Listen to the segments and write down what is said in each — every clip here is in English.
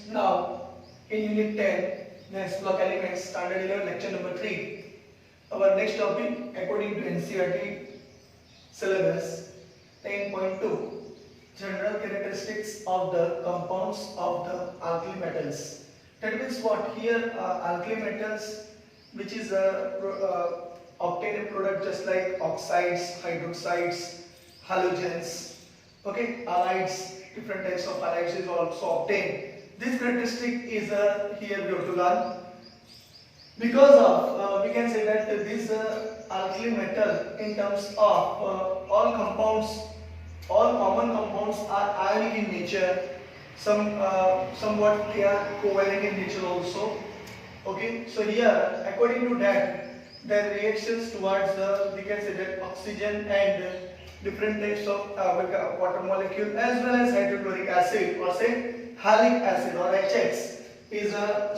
Now, in Unit 10, next block elements, Standard 11, Lecture number 3, our next topic, according to NCERT syllabus 10.2, general characteristics of the compounds of the alkali metals. That means what? Here, alkali metals, which is obtained a product just like oxides, hydroxides, halogens, okay, halides, different types of halides is also obtained. This characteristic is here we have to learn. Because of, we can say that this alkali metal in terms of all compounds, all common compounds are ionic in nature. Somewhat they are covalent in nature also. Okay, so here according to that, their reactions towards we can say that oxygen and different types of water molecule as well as hydrochloric acid or say halic acid or HX is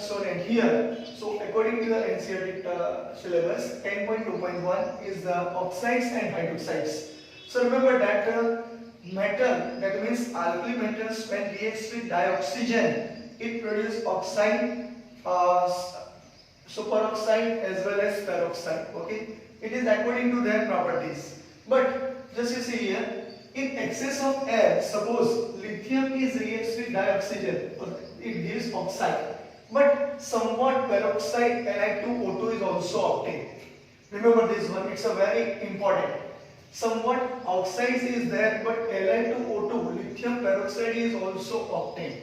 shown in here. So according to the NCERT syllabus 10.2.1 is the oxides and hydroxides. So remember that metal, that means alkali metals, when reacts with dioxygen, it produces oxide, superoxide as well as peroxide. Okay, it is according to their properties. But just you see here, in excess of air, suppose lithium is reacts with dioxygen, it gives oxide, but somewhat peroxide Li2O2 is also obtained. Remember this one, it's a very important. Somewhat oxides is there, but Li2O2, lithium peroxide is also obtained.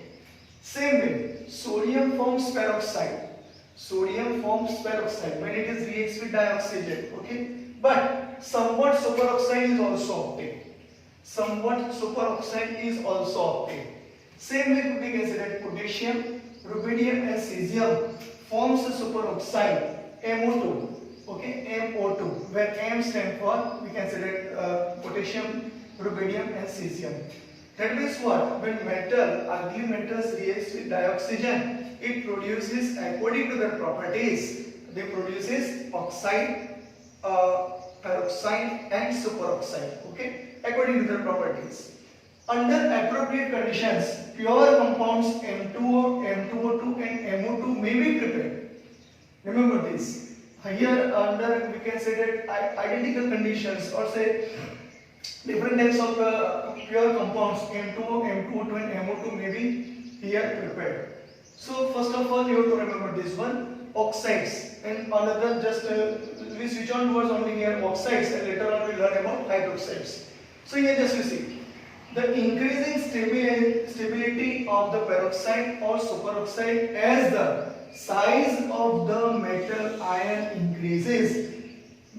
Same way, sodium forms peroxide. Sodium forms peroxide when it is reacts with dioxygen. Okay, but somewhat superoxide is also obtained. Somewhat superoxide is also obtained. Same way we can say that potassium, rubidium and cesium forms a superoxide MO2. Okay, MO2, where M stands for, we can say that potassium, rubidium and cesium. That means what? When metal, alkali metals reacts with dioxygen, it produces, according to their properties, they produces oxide, peroxide and superoxide. Okay, according to their properties. Under appropriate conditions, pure compounds M2O, M2O2 and MO2 may be prepared. Remember this. Here under we can say that identical conditions or say different types of pure compounds M2O, M2O2 and MO2 may be here prepared. So first of all you have to remember this one, oxides, and another just we switch on towards only here oxides and later on we learn about hydroxides. So here just you see the increasing stability of the peroxide or superoxide as the size of the metal ion increases.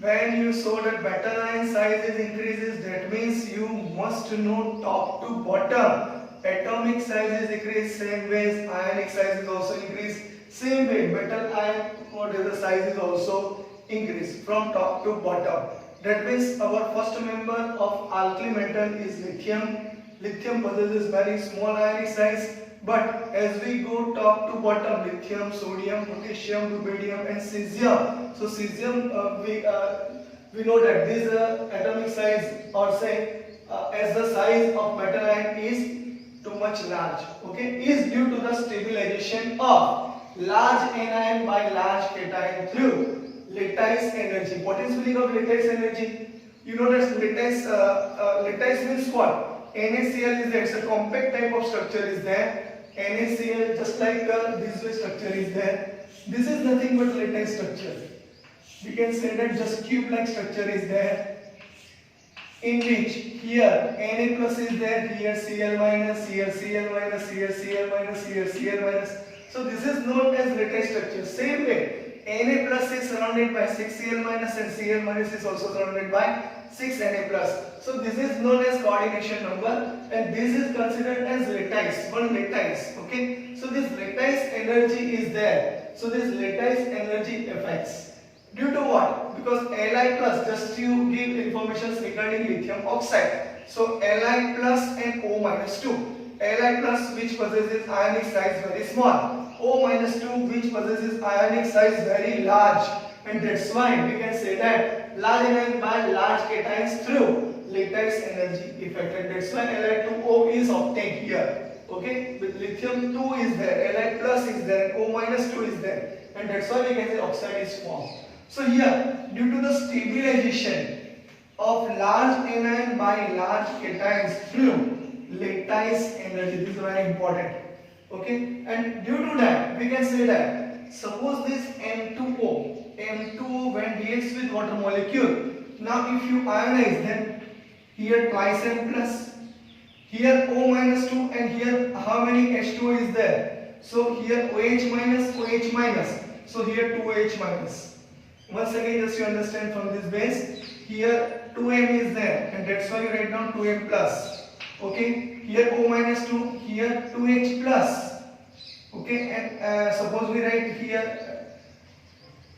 When you saw that metal ion size increases, that means you must know top to bottom. Atomic size is increased, same way ionic size is also increased. Same way metal ion or the size is also increased from top to bottom. That means our first member of alkali metal is lithium. Lithium possesses very small ionic size, but as we go top to bottom, lithium, sodium, potassium, rubidium and cesium. So cesium we know that this atomic size or say as the size of metal ion is too much large, okay, is due to the stabilization of large anion by large cation through lattice energy. What is meaning of lattice energy? You know that lattice means what? NaCl is there, it's a compact type of structure is there. NaCl just like this way structure is there. This is nothing but lattice structure. We can say that just cube like structure is there, in which here Na plus is there, here Cl minus, here Cl minus, here Cl minus, here Cl minus. So this is known as lattice structure. Same way, Na plus is surrounded by 6 Cl minus and Cl minus is also surrounded by 6 Na plus. So this is known as coordination number and this is considered as lattice, one lattice. Okay, so this lattice energy is there. So this lattice energy effects due to what? Because Li plus, just to give information regarding lithium oxide. So Li plus and O minus 2. Li plus which possesses ionic size very small, O minus 2 which possesses ionic size very large, and that's why we can say that large anion by large cations through lattice energy effect, and that's why Li2O is obtained here. Okay, with lithium 2 is there, Li plus is there, O minus 2 is there, and that's why we can say oxide is formed. So here, due to the stabilization of large anion by large cations through lattice energy, this is very important. Okay, and due to that, we can say that suppose this M2O when reacts with water molecule. Now, if you ionize, then here twice M plus. Here O minus 2 and here how many H2O is there? So here OH minus, OH minus. So here 2OH minus. Once again, just you understand from this base, here 2M is there and that's why you write down 2M plus. Okay, here O minus 2, here 2H plus. Okay, and suppose we write here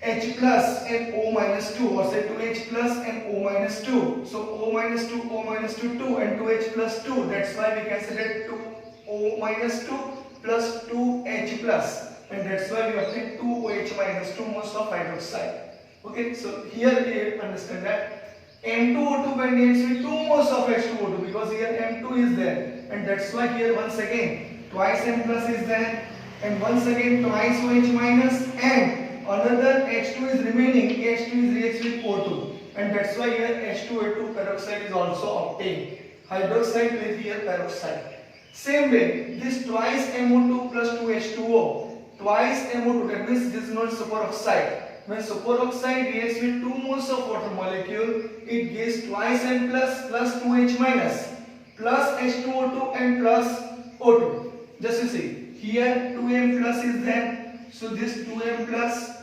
H plus and O minus 2, or say 2H plus and O minus 2. So O minus 2, 2 and 2H plus 2. That's why we can say that 2O minus 2 plus 2H plus. And that's why we obtain 2OH minus 2 moles of hydroxide. Okay, so here we understand that M2O2 when reacts with 2 moles of H2O2 because here M2 is there. And that's why here once again twice M plus is there. And once again twice OH minus and another H2 is remaining, H2 is reacts with O2 and that's why here H2O2 peroxide is also obtained. Hydroxide with here peroxide. Same way, this twice MO2 plus 2H2O, twice MO2, that means this is not superoxide. When superoxide reacts with 2 moles of water molecule, it gives twice M plus 2H minus plus H2O2 and plus O2. Just you see, here 2M plus is there, so this 2M plus.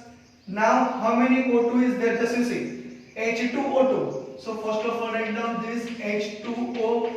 Now how many O2 is there? Just you see, H2O2. So first of all write down this H2O.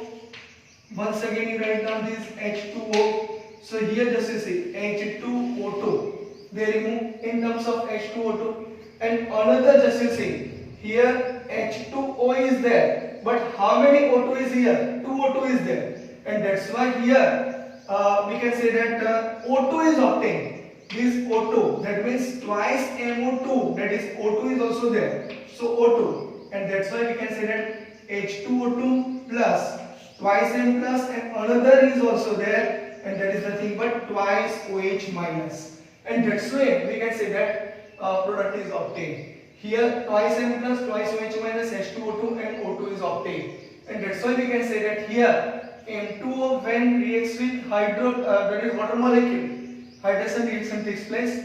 Once again you write down this H2O. So here just you see H2O2. They remove in terms of H2O2. And another just you see, here H2O is there. But how many O2 is here? 2 O2 is there. And that's why here we can say that O2 is obtained. This O2, that means twice MO2, that is O2 is also there. So O2, and that's why we can say that H2O2 plus twice M plus and another is also there and that is nothing but twice OH minus. And that's why we can say that product is obtained. Here twice M plus, twice OH minus, H2O2 and O2 is obtained. And that's why we can say that here M2O when reacts with that is water molecule, hydrogen reaction takes place.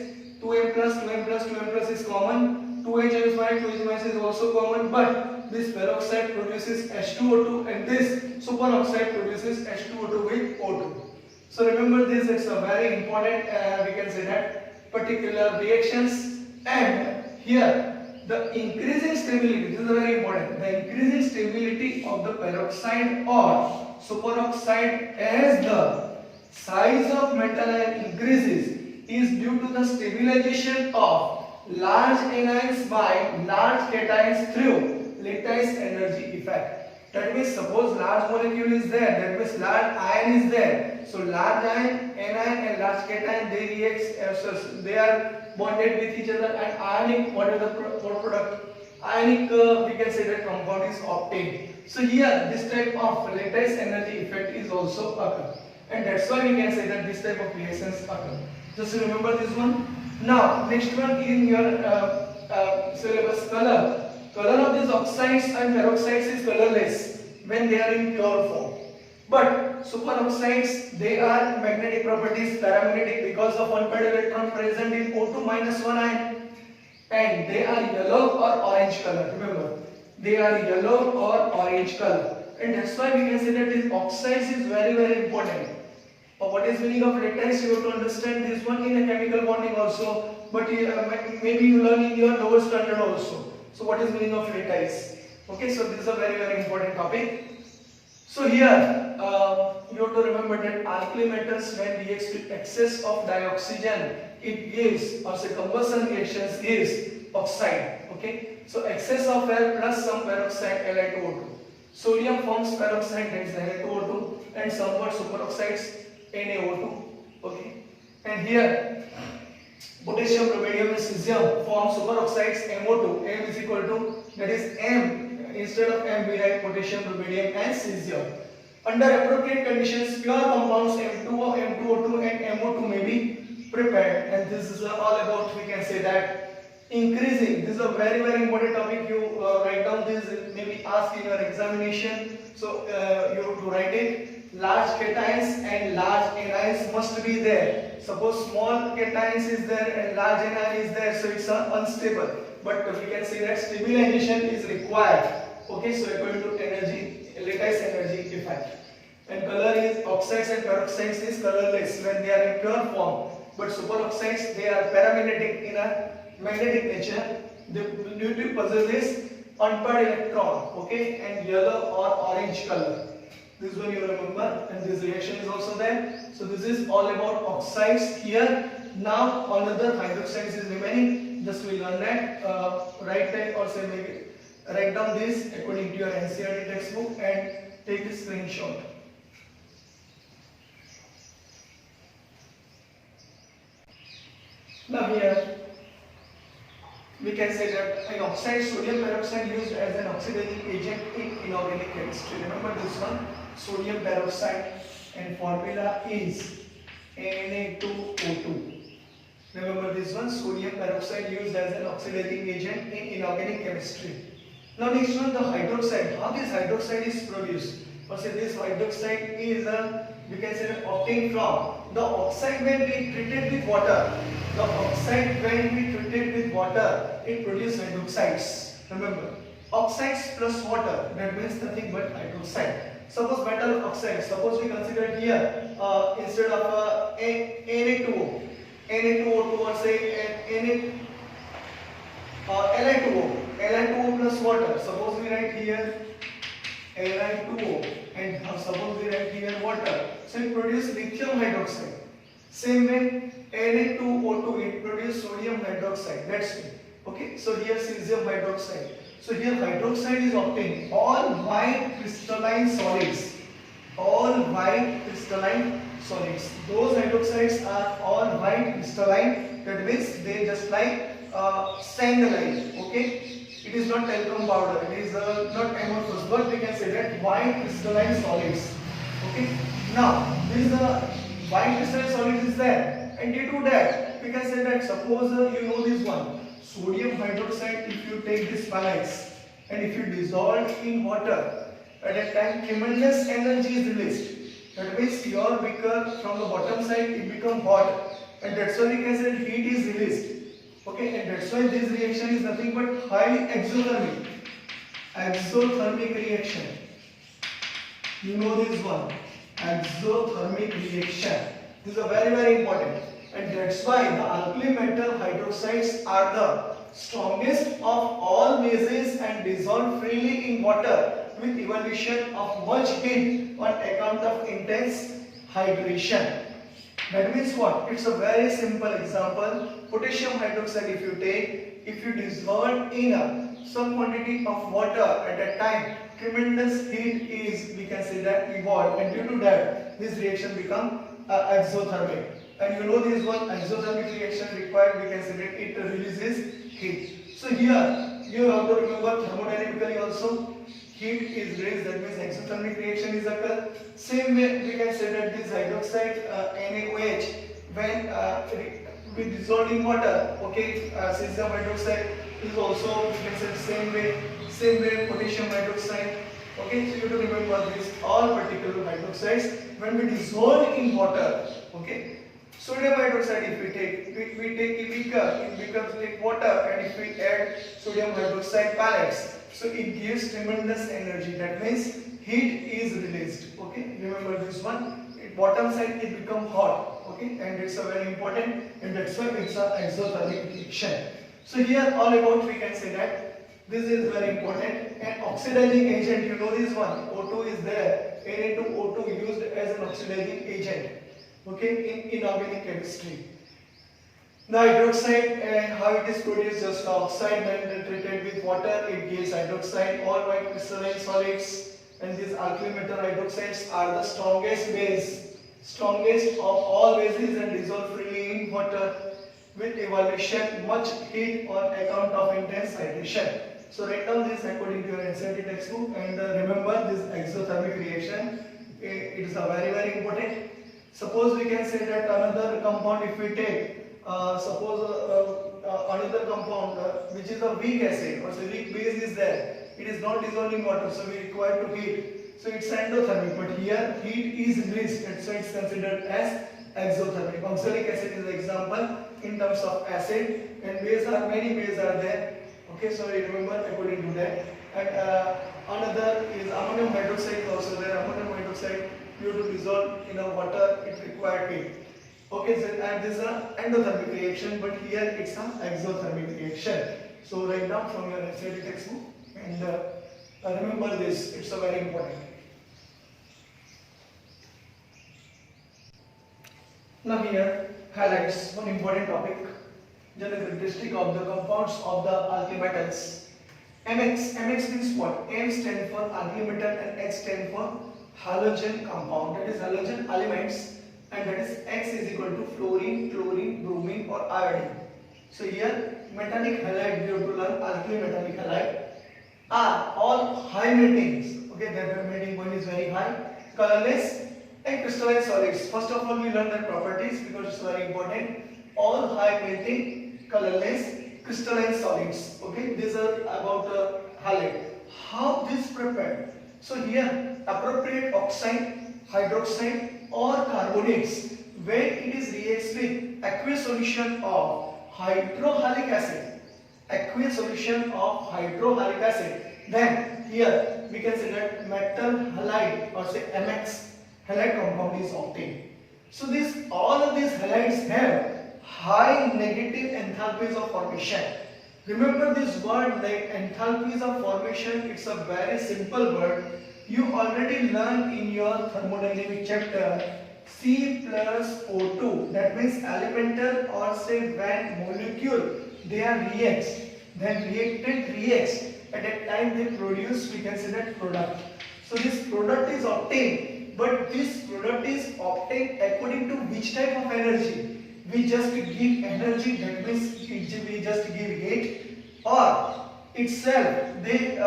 2M plus, 2M plus, 2M plus is common. 2H is minus, 2H minus is also common. But this peroxide produces H2O2 and this superoxide produces H2O2 with O2. So remember this, it's a very important, we can say that, particular reactions. And here the increasing stability, this is very important, the increasing stability of the peroxide or superoxide as the size of metal ion increases is due to the stabilization of large anions by large cations through lattice energy effect. That means suppose large molecule is there, that means large ion is there. So large ion, anion and large cation, they react, they are bonded with each other and ionic, what is the product? Ionic, we can say that compound is obtained. So here this type of lattice energy effect is also occur. And that's why we can say that this type of reactions occur. Just remember this one. Now next one in your syllabus, color. Color of these oxides and peroxides is colorless when they are in pure form. But superoxides, they are magnetic properties, paramagnetic because of one paired electron present in O2 minus 1 ion, and they are yellow or orange color. Remember, they are yellow or orange color, and that's why we can say that this oxides is very important. But what is meaning of lattice? You have to understand this one in a chemical bonding also. But maybe you learn in your lower standard also. So what is meaning of lattice? Okay, so this is a very important topic. So here you have to remember that alkali metals when reacts with excess of dioxygen, it gives, or say combustion reactions gives oxide. Okay, so excess of air plus some peroxide Li2O2. Sodium forms peroxide, that is Na2O2, and somewhat superoxides NaO2. Okay, and here potassium, rubidium and cesium form superoxides MO2. M is equal to, that is M, instead of M we write potassium, rubidium and cesium. Under appropriate conditions, pure compounds M2O, M2O2 and MO2 may be prepared. And this is all about, we can say that, increasing. This is a very important topic. You write down this, it may be asked in your examination. So you have to write it. Large cations and large anions must be there. Suppose small cations is there and large anion is there, so it's unstable. But we can say that stabilization is required. Okay, so according to energy, lattice energy effect. And color is oxides and peroxides is colorless when they are in pure form. But superoxides, they are paramagnetic in a magnetic nature. They due to possess unpaired electron, okay, and yellow or orange color. This one you remember, and this reaction is also there. So this is all about oxides here. Now another hydroxides is remaining. Just we learn that. Write that or say maybe write down this according to your NCERT textbook and take a screenshot. Now here we can say that an oxide, sodium peroxide, used as an oxidizing agent in inorganic chemistry. Remember this one, sodium peroxide, and formula is Na2O2. Remember this one, sodium peroxide, used as an oxidizing agent in inorganic chemistry. Now next one, the hydroxide. How this hydroxide is produced? Or say this hydroxide is we can say obtained from the oxide when we treated with water. The oxide when we treated with water, it produces hydroxides. Remember, oxides plus water, that means nothing but hydroxide. Suppose metal oxide, suppose we consider here instead of Na2O, Na2O2 or say Li2O plus water. Suppose we write here Li2O and suppose we write here water. So it produces lithium hydroxide. Same way Na2O2, it produces sodium hydroxide. That's it. Okay. So here cesium hydroxide. So here hydroxide is obtained. All white crystalline solids. All white crystalline solids. Those hydroxides are all white crystalline. That means they just like sand-like. Okay. It is not talcum powder. It is not amorphous, but we can say that white crystalline solids. Okay. Now this white crystalline solids is there, and due to that we can say that suppose you know this one, sodium hydroxide. If you take this palax and if you dissolve in water, at that time tremendous energy is released. That means your beaker from the bottom side it become hot, and that's why we can say heat is released. Okay, and that's why this reaction is nothing but highly exothermic. Exothermic reaction. You know this one, exothermic reaction. This is a very important, and that's why the alkali metal hydroxides are the strongest of all bases and dissolve freely in water with evolution of much heat on account of intense hydration. That means what? It's a very simple example. Potassium hydroxide, if you take, if you dissolve in some quantity of water at that time, tremendous heat is, we can say that, evolved, and due to that this reaction become exothermic. And you know this one, exothermic reaction required, we can say that it releases heat. So here you have to remember thermodynamically also heat is released, that means exothermic reaction is occur. Same way we can say that this hydroxide NaOH when we dissolved in water, okay, cesium hydroxide is also, we can say same way potassium hydroxide. Okay, so you have to remember this all particular hydroxides when we dissolve in water. Okay, sodium hydroxide if we take, we take a beaker, in beaker we take water, and if we add sodium hydroxide pellets, so it gives tremendous energy. That means heat is released. Okay, remember this one. Bottom side it become hot. Okay, and it's a very important, and that's why it's a exothermic reaction. So here all about we can say that this is very important. And oxidizing agent, you know this one, O2 is there, Na2O2 used as an oxidizing agent. Okay, in inorganic chemistry. The hydroxide and how it is produced, just oxide when treated with water, it gives hydroxide, all white crystalline solids. And these alkali metal hydroxides are the strongest base, strongest of all bases, and dissolve freely in water with evolution much heat on account of intense hydration. So write down this according to your NCERT textbook, and remember this exothermic reaction it is a very important. Suppose we can say that another compound, if we take another compound which is a weak acid or say weak base is there, it is not dissolving water, so we require to heat, so it's endothermic, but here heat is released, so it's considered as exothermic. Oxalic acid is the example in terms of acid, and many bases are there. Okay, so remember according to that. And another is ammonium hydroxide also there. Ammonium hydroxide, due to dissolve in a water, it required heat. Okay, so and this is an endothermic reaction, but here it's an exothermic reaction. So write down from your SIT textbook and remember this, it's a very important. Now here highlights one important topic, general characteristic of the compounds of the alkali metals. MX means what? M stands for alkali metal and X stands for halogen compound, that is halogen elements, and that is X is equal to fluorine, chlorine, bromine or iodine. So here metallic halide, we have to learn alkali metallic halide are all high meltings. Okay, their melting point is very high, colorless and crystalline solids. First of all, we learn their properties because it's very important. All high melting, colorless, crystalline solids. Okay, these are about halide. How this prepared? So here appropriate oxide, hydroxide or carbonates, when it is reacts with aqueous solution of hydrohalic acid, then here we can say that metal halide or say MX halide compound is obtained. So all of these halides have high negative enthalpies of formation. Remember this word like enthalpies of formation, it's a very simple word. You already learned in your thermodynamic chapter C plus O2, that means elemental or say when molecule they are reacts, then reactant reacts, at that time they produce, we can say that product. So this product is obtained, but this product is obtained according to which type of energy? We just give energy, that means we just give heat, or itself they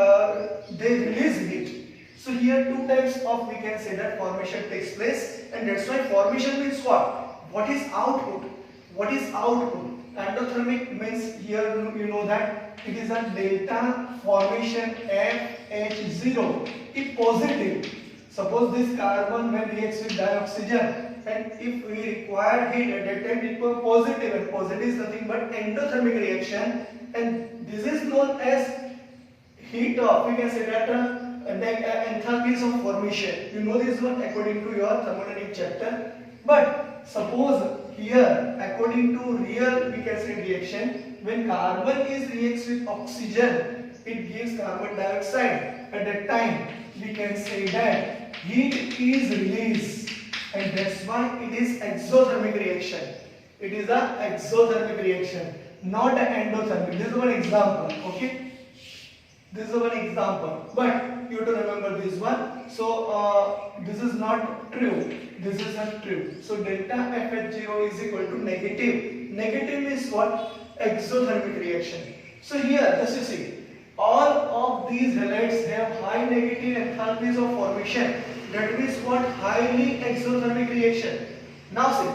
release heat. So here two types of, we can say that formation takes place, and that's why formation means what? What is output? What is output? Endothermic means here you know that it is a delta formation FH0. If positive, suppose this carbon when reacts with dioxygen, and if we require heat at that time it becomes positive, and positive is nothing but endothermic reaction, and this is known as heat of, we can say that enthalpies of formation. You know this one according to your thermodynamic chapter. But suppose here according to real, we can say reaction, when carbon is reacts with oxygen, it gives carbon dioxide. At that time we can say that heat is released, and that's why it is exothermic reaction. It is a exothermic reaction, not an endothermic. This is one example. Okay, this is one example, but you have to remember this one. So this is not true, this is not true. So delta FH0 is equal to negative. Negative is what? Exothermic reaction. So here just you see, all of these halides have high negative enthalpies of formation. That means what? Highly exothermic reaction. Now see,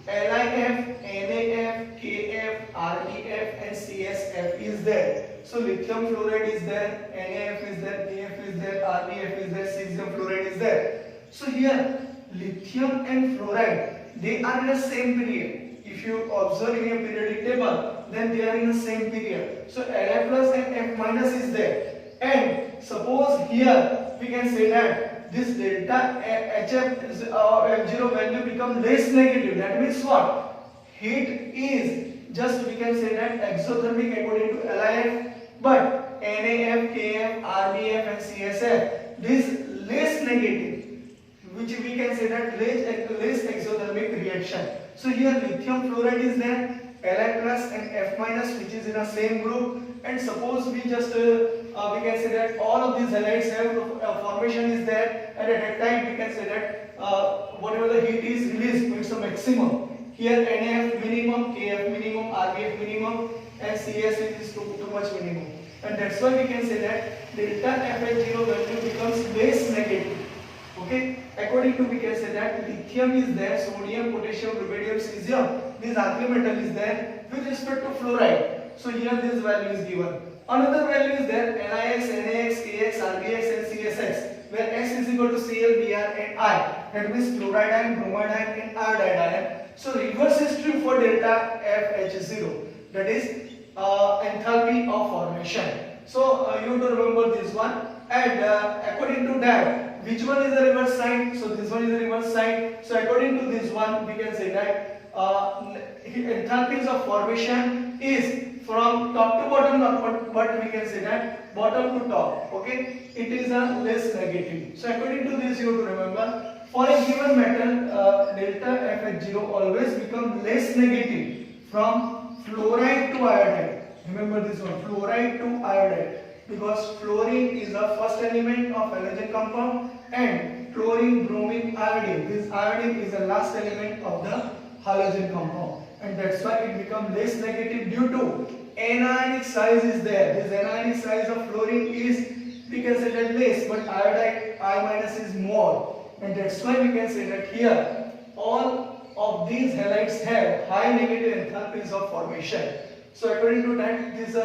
LiF, NaF, KF, ReF and CSF is there. So lithium fluoride is there, NaF is there, KF is there, ReF is there, cesium fluoride is there. So here lithium and fluoride, they are in the same period. If you observe in your periodic table, then they are in the same period. So Li plus and F minus is there. And suppose here we can say that this delta F0 value become less negative. That means what? Heat is just, we can say that exothermic according to LiF, but NaF, KF, ReF and CSF, this less negative, which we can say that less exothermic reaction. So here lithium fluoride is there, Li plus and F minus, which is in a same group. And suppose we just we can say that all of these halides have formation is there, and at that time we can say that whatever the heat is released, it's a maximum. Here NaF minimum, KF minimum, ReF minimum, and CSF is too much minimum. And that's why we can say that delta FH0 value becomes less negative. Okay, according to we can say that lithium is there, sodium, potassium, rubidium, cesium. This alkali metal is there with respect to fluoride. So here this value is given. Another value is there NiX, NaX, KX, RbX and CSX, where S is equal to Cl, Br and I. That means chloride ion, bromide ion and iodide ion. So reverse is true for delta FH0. That is enthalpy of formation. So you have to remember this one. And according to that, which one is the reverse sign? So this one is the reverse sign. So according to this one, we can say that enthalpies of formation is from top to bottom, not but we can say that bottom to top. Okay, it is a less negative. So according to this, you have to remember for a given metal, delta FH0 always become less negative from fluoride to iodide. Remember this one, fluoride to iodide. Because fluorine is the first element of halogen compound and chlorine, bromine, iodine. This iodine is the last element of the halogen compound, and that's why it becomes less negative due to anionic size is there. This anionic size of fluorine is, we can say that less, but iodide I minus is more, and that's why we can say that here all of these halides have high negative enthalpies of formation. So according to that, this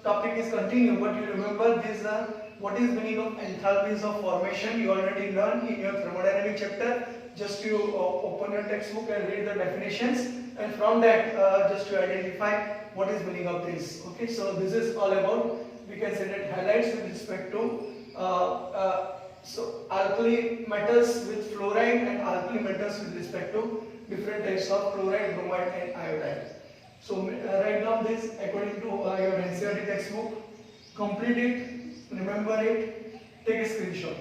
topic is continued, but you remember this what is meaning of enthalpies of formation you already learned in your thermodynamic chapter. Just you open your textbook and read the definitions, and from that just to identify what is meaning of this. Okay, so this is all about, we can say that halides with respect to so alkali metals with fluoride and alkali metals with respect to different types of chloride, bromide and iodide. So right now this according to your NCERT textbook, complete it, remember it, take a screenshot.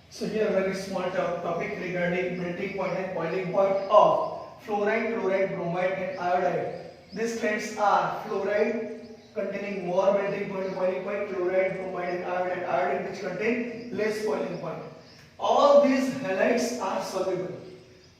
So here a very small topic regarding melting point and boiling point of fluoride, chloride, bromide and iodide. These traits are fluoride containing more melting point and boiling point, chloride, bromide and iodide which contain less boiling point. All these halides are soluble.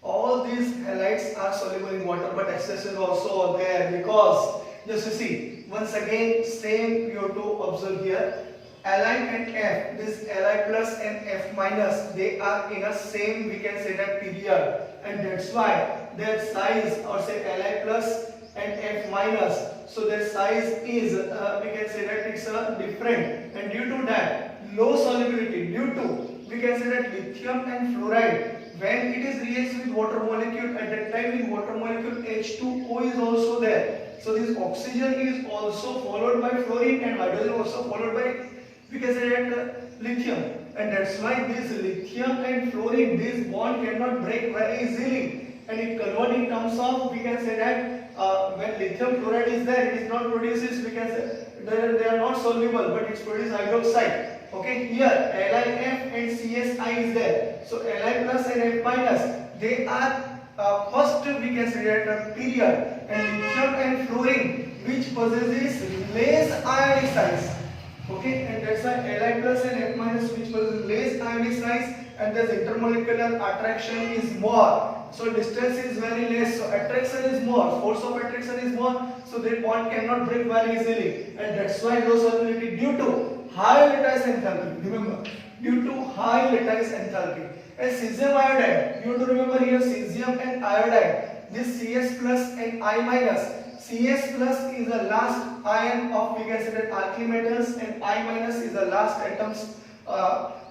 All these halides are soluble in water, but excess is also there because just you see once again same you have to observe here. Li and F, this Li plus and F minus, they are in a same, we can say that period, and that's why their size, or say Li plus and F minus, so their size is we can say that it's different, and due to that low solubility, due to we can say that lithium and fluoride, when it is reacts with water molecule, at that time in water molecule H2O is also there. So this oxygen is also followed by fluorine and hydrogen also followed by, we can say that lithium, and that's why this lithium and fluorine, this bond cannot break very easily, and it convert in terms of, we can say that when lithium fluoride is there, it is not produces, we can say they are not soluble, but it's produced hydroxide. Okay, here LiF and CSI is there. So Li plus and F minus, they are first we can say that period, and lithium and fluorine which possesses less ionic size. Okay, and that's why Li plus and F minus which possesses less ionic size, and the intermolecular attraction is more. So distance is very less, so attraction is more, force of attraction is more, so the bond cannot break very easily, and that's why low solubility due to high lattice enthalpy. Remember, due to high lattice enthalpy. And cesium iodide, you have to remember here cesium and iodide, this Cs plus and I minus. Cs plus is the last ion of, we can say that alkali metals, and I minus is the last atoms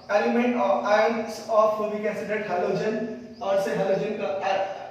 element or ions of, we can say that halogen, or say halogen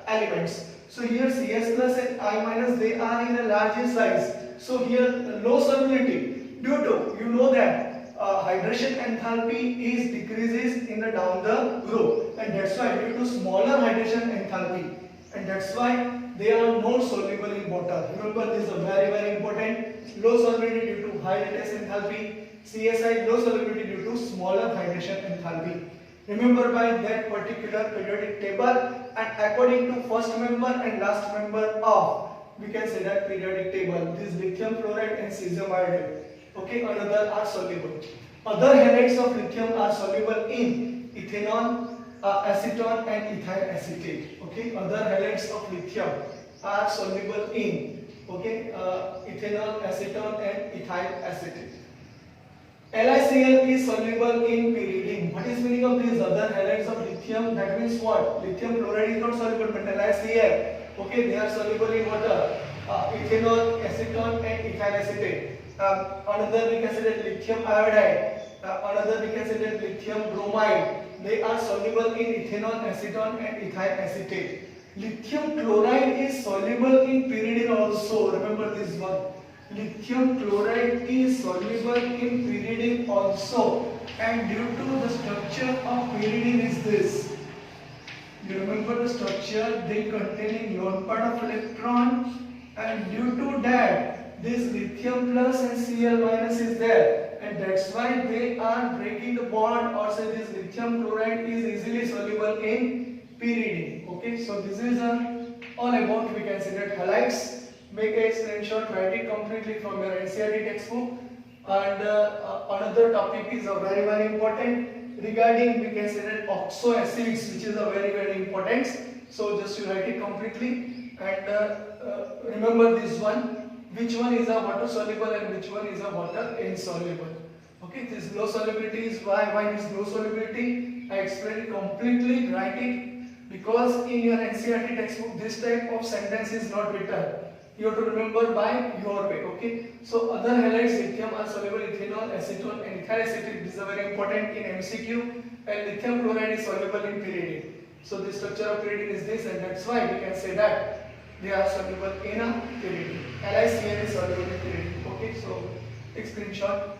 elements. So here Cs plus and I minus, they are in a larger size. So here low solubility due to, you know that hydration enthalpy is decreases in the down the group, and that's why due to smaller hydration enthalpy, and that's why they are not soluble in water. Remember, this is very important. Low solubility due to high lattice enthalpy, CSI low solubility due to smaller hydration enthalpy. Remember by that particular periodic table, and according to first member and last member of, we can say that periodic table, this lithium fluoride and cesium iodide, okay, another are soluble. Other halides of lithium are soluble in ethanol, acetone and ethyl acetate. Okay, other halides of lithium are soluble in, okay, ethanol, acetone and ethyl acetate. LiCl is soluble in pyridine. What is meaning of these other halides of lithium? That means what? Lithium chloride is not soluble, but LiCl, okay, they are soluble in water. Ethanol, acetone, and ethyl acetate. Another we can say that lithium iodide. Another we can say that lithium bromide. They are soluble in ethanol, acetone, and ethyl acetate. Lithium chloride is soluble in pyridine also. Remember this one. Lithium chloride is soluble in pyridine also, and due to the structure of pyridine is this. You remember the structure, they containing lone part of electron, and due to that this lithium plus and Cl minus is there, and that's why they are breaking the bond, or say this lithium chloride is easily soluble in pyridine. Okay, so this is all about, we can say that, halides. Make a screenshot, write it completely from your NCERT textbook. And another topic is very important regarding, we can say that, oxo acids, which is a very important. So just you write it completely, and remember this one, which one is a water soluble and which one is a water insoluble. Okay, this low solubility is why this low solubility I explained it completely. Write it, because in your NCERT textbook this type of sentence is not written. You have to remember by your way. Okay, so other halides lithium are soluble ethanol, acetone, and ethyl acetate. This is very important in MCQ. And lithium chloride is soluble in pyridine. So the structure of pyridine is this, and that's why we can say that they are soluble in a pyridine. LiCl is soluble in pyridine. Okay, so take screenshot.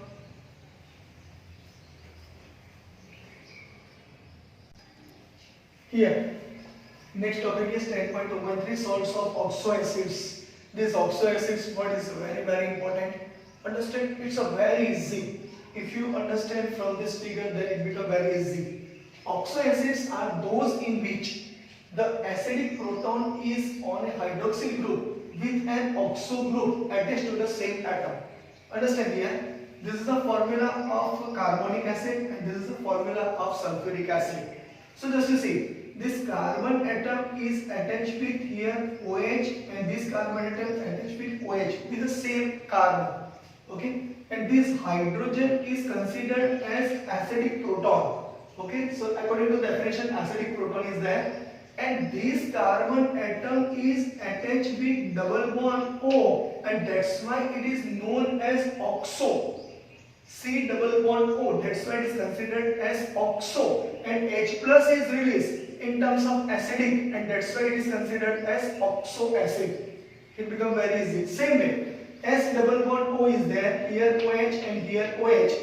Here, next topic is 10.2.3, salts of oxo acids. These oxo acids, what is very important. Understand, it's a very easy. If you understand from this figure, then it becomes very easy. Oxo acids are those in which the acidic proton is on a hydroxyl group with an oxo group attached to the same atom. Understand here? This is the formula of carbonic acid and this is the formula of sulfuric acid. So just to see, this carbon atom is attached with here OH, and this carbon atom is attached with OH with the same carbon. Okay, and this hydrogen is considered as acidic proton. Okay, so according to the definition, acidic proton is there, and this carbon atom is attached with double bond O, and that's why it is known as oxo. C double bond O, that's why it is considered as oxo, and H plus is released in terms of acidic, and that's why it is considered as oxo acid. It becomes very easy. Same way, S double bond O is there, here OH and here OH.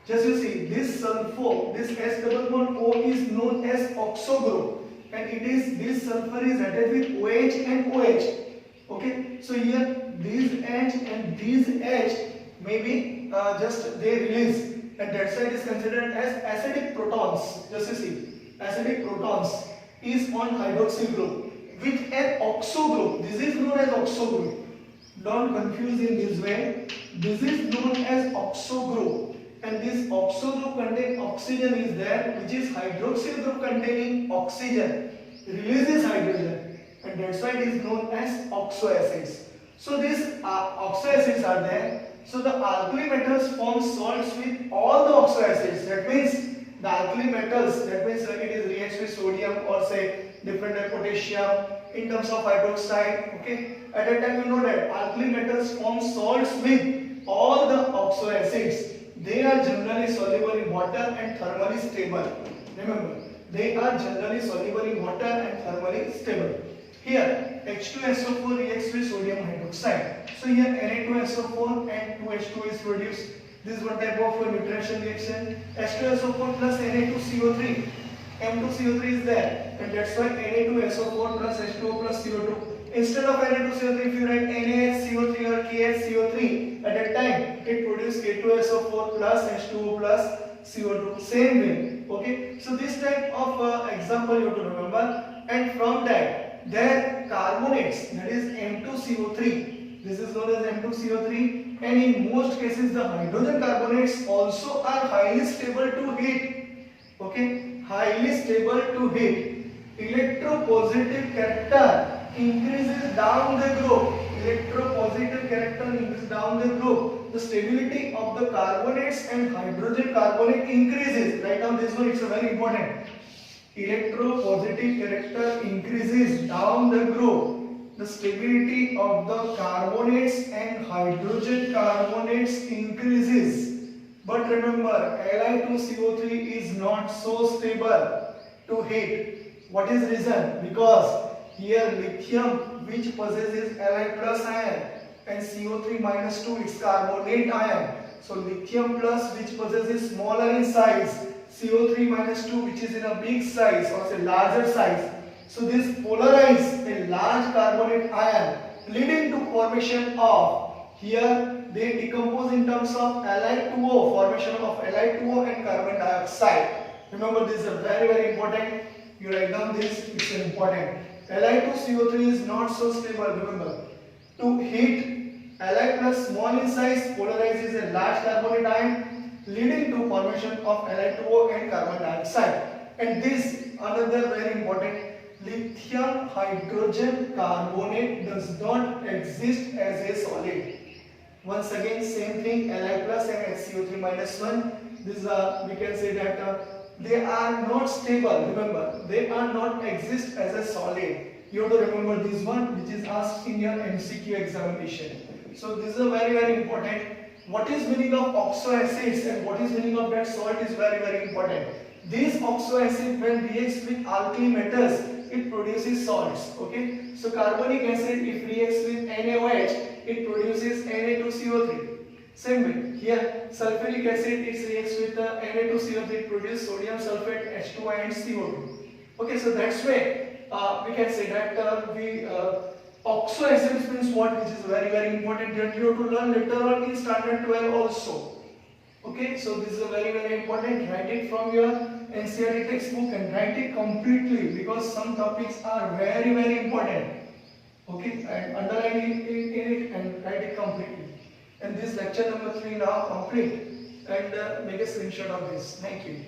Just you see, this sulfur, this S double bond O is known as oxo group, and it is, this sulfur is attached with OH and OH. Okay, so here these H and these H maybe just they release, and that's why it is considered as acidic protons. Just you see, acidic protons is on hydroxyl group with an oxo group. This is known as oxo group. Don't confuse in this way. This is known as oxo group, and this oxo group contains oxygen is there, which is hydroxyl group containing oxygen releases hydrogen, and that's why it is known as oxo acids. So these oxo acids are there. So the alkali metals form salts with all the oxo acids. That means the alkali metals, that means it is reacts with sodium or say different type potassium in terms of hydroxide. Okay, at that time you know that alkali metals form salts with all the oxo acids. They are generally soluble in water and thermally stable. Remember, they are generally soluble in water and thermally stable. Here H2SO4 reacts with sodium hydroxide. So here Na2SO4 and 2H2 is produced. This is one type of nutrition reaction. H2SO4 plus Na2CO3. M2CO3 is there, and that's why Na2SO4 plus H2O plus CO2. Instead of Na2CO3, if you write NaHCO3 or KHCO3, at that time it produces K2SO4 plus H2O plus CO2. Same way. Okay. So this type of example you have to remember, and from that their carbonates, that is M2CO3. This is known as M2CO3, and in most cases the hydrogen carbonates also are highly stable to heat. Okay, highly stable to heat. Electropositive character increases down the group. Electropositive character increases down the group the stability of the carbonates and hydrogen carbonate increases. Write down this one, it's a very important. Electropositive character increases down the group. The stability of the carbonates and hydrogen carbonates increases. But remember, Li2CO3 is not so stable to heat. What is reason? Because here lithium, which possesses Li plus ion, and CO3 minus 2, it's carbonate ion. So lithium plus, which possesses smaller in size, CO3 minus 2, which is in a big size or say larger size. So this polarize a large carbonate ion, leading to formation of, here they decompose in terms of Li2O, formation of Li2O and carbon dioxide. Remember, this is a very important. You write down this, it's important. Li2CO3 is not so stable. Remember, to heat, Li plus small in size polarizes a large carbonate ion, leading to formation of Li2O and carbon dioxide. And this another very important, lithium hydrogen carbonate does not exist as a solid. Once again, same thing, Li plus and HCO3 minus 1. This we can say that they are not stable. Remember, they are not exist as a solid. You have to remember this one, which is asked in your MCQ examination. So this is a very important. What is meaning of oxo acids and what is meaning of that salt is very important. This oxo acid, when reacts with alkali metals, it produces salts. Okay, so carbonic acid, if reacts with NaOH, it produces Na2CO3. Same way here, sulfuric acid, it reacts with Na2CO3, it produces sodium sulfate, H2O and CO2. Okay, so that's why we can say that oxo acids means what, which is very important that you have to learn later on in standard 12 also. Okay, so this is a very important. Write it from your NCERT textbook and write it completely, because some topics are very important. Okay, and underline it and write it completely. And this lecture number 3 now complete, and make a screenshot of this. Thank you.